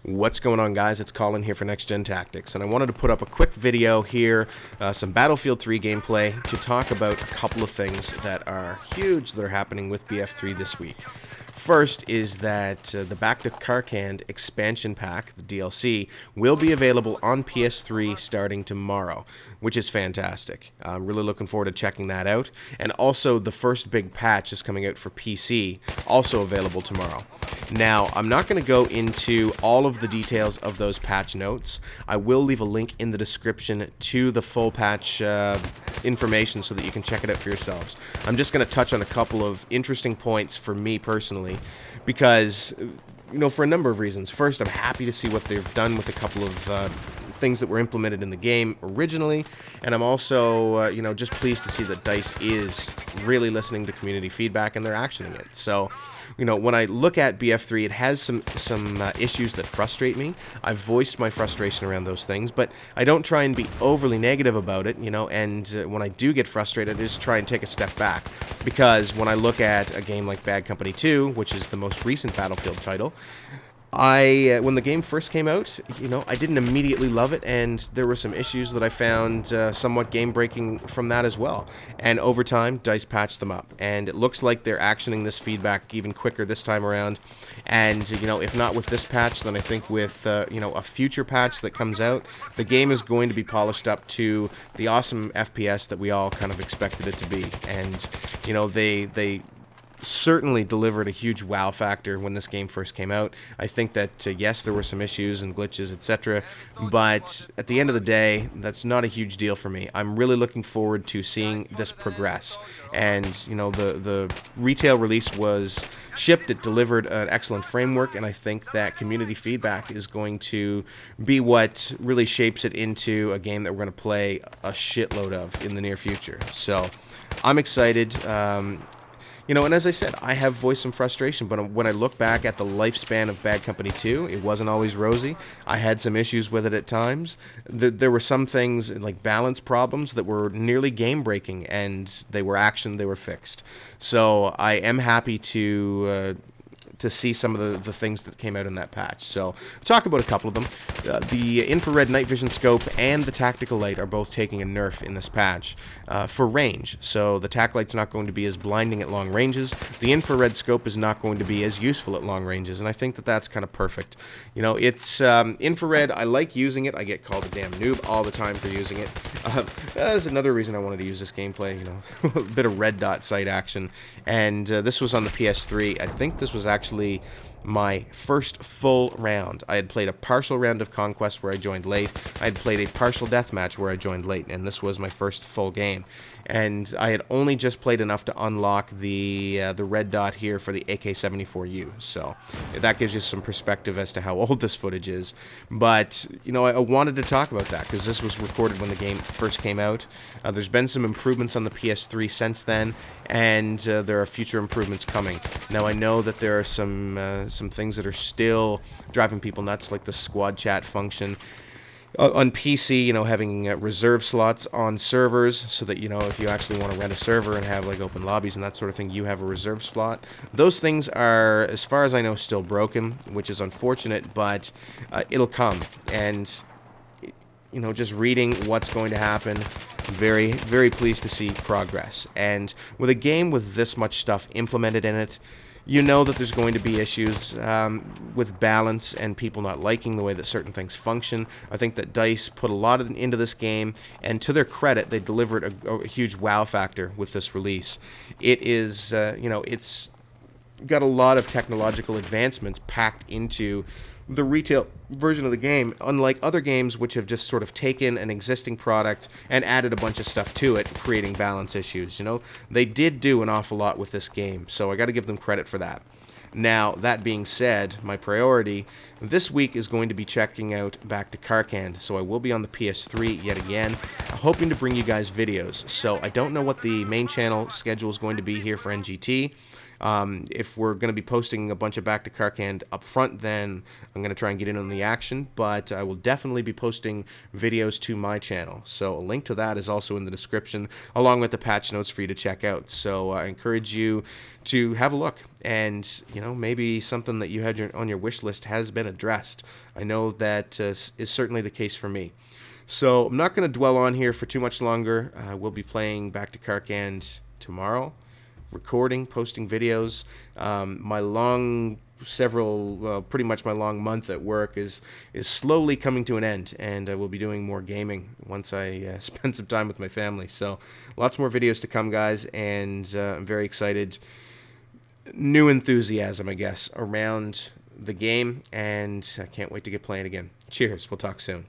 What's going on, guys? It's Colin here for NextGenTactics, and I wanted to put up a quick video here, some Battlefield 3 gameplay, to talk about a couple of things that are huge that are happening with BF3 this week. First is that the Back to Karkand expansion pack, the DLC, will be available on PS3 starting tomorrow, which is fantastic. I'm really looking forward to checking that out. And also, the first big patch is coming out for PC, also available tomorrow. Now, I'm not going to go into all of the details of those patch notes. I will leave a link in the description to the full patch information so that you can check it out for yourselves. I'm just going to touch on a couple of interesting points for me personally, because, you know, for a number of reasons. First, I'm happy to see what they've done with a couple of things that were implemented in the game originally, and I'm also, you know, just pleased to see that DICE is really listening to community feedback and they're actioning it. So, you know, when I look at BF3, it has some issues that frustrate me. I've voiced my frustration around those things, but I don't try and be overly negative about it, you know, and when I do get frustrated, I just try and take a step back, because when I look at a game like Bad Company 2, which is the most recent Battlefield title, when the game first came out, you know, I didn't immediately love it, and there were some issues that I found somewhat game-breaking from that as well. And over time, DICE patched them up, and it looks like they're actioning this feedback even quicker this time around. And, you know, if not with this patch, then I think with, you know, a future patch that comes out, the game is going to be polished up to the awesome FPS that we all kind of expected it to be. And, you know, they certainly delivered a huge wow factor when this game first came out. I think that, yes, there were some issues and glitches, etc., but at the end of the day, that's not a huge deal for me. I'm really looking forward to seeing this progress. And, you know, the retail release was shipped. It delivered an excellent framework, and I think that community feedback is going to be what really shapes it into a game that we're going to play a shitload of in the near future. So, I'm excited. You know, and as I said, I have voiced some frustration, but when I look back at the lifespan of Bad Company 2, it wasn't always rosy. I had some issues with it at times. There were some things, like balance problems, that were nearly game-breaking, and they were actioned, they were fixed. So I am happy to see some of the things that came out in that patch. So, we'll talk about a couple of them. The infrared night vision scope and the tactical light are both taking a nerf in this patch for range. So, the tac light's not going to be as blinding at long ranges. The infrared scope is not going to be as useful at long ranges, and I think that that's kind of perfect. You know, it's infrared. I like using it. I get called a damn noob all the time for using it. That's another reason I wanted to use this gameplay, you know, a bit of red dot sight action. And this was on the PS3. I think this was actually my first full round. I had played a partial round of Conquest where I joined late. I had played a partial deathmatch where I joined late, and this was my first full game. And I had only just played enough to unlock the red dot here for the AK-74U. So that gives you some perspective as to how old this footage is. But, you know, I wanted to talk about that because this was recorded when the game first came out. There's been some improvements on the PS3 since then, and there are future improvements coming. Now, I know that there are some things that are still driving people nuts, like the squad chat function. On PC, you know, having reserve slots on servers so that, you know, if you actually want to rent a server and have, like, open lobbies and that sort of thing, you have a reserve slot. Those things are, as far as I know, still broken, which is unfortunate, but it'll come. And, you know, just reading what's going to happen, very, very pleased to see progress. And with a game with this much stuff implemented in it, you know that there's going to be issues with balance and people not liking the way that certain things function. I think that DICE put a lot into this game, and to their credit, they delivered a huge wow factor with this release. It is, you know, it's got a lot of technological advancements packed into the retail version of the game, unlike other games which have just sort of taken an existing product and added a bunch of stuff to it, creating balance issues. You know, they did do an awful lot with this game, so I got to give them credit for that. Now, that being said, my priority this week is going to be checking out Back to Karkand, so I will be on the PS3 yet again, hoping to bring you guys videos. So I don't know what the main channel schedule is going to be here for NGT. If we're going to be posting a bunch of Back to Karkand up front, then I'm going to try and get in on the action, but I will definitely be posting videos to my channel. So a link to that is also in the description, along with the patch notes for you to check out. So I encourage you to have a look, and maybe something that you had on your wish list has been addressed. I know that is certainly the case for me. So I'm not going to dwell on here for too much longer. We'll be playing Back to Karkand tomorrow, recording, posting videos. Pretty much my long month at work is slowly coming to an end, and I will be doing more gaming once I spend some time with my family. So lots more videos to come, guys, and I'm very excited. New enthusiasm, I guess, around the game, and I can't wait to get playing again. Cheers. We'll talk soon.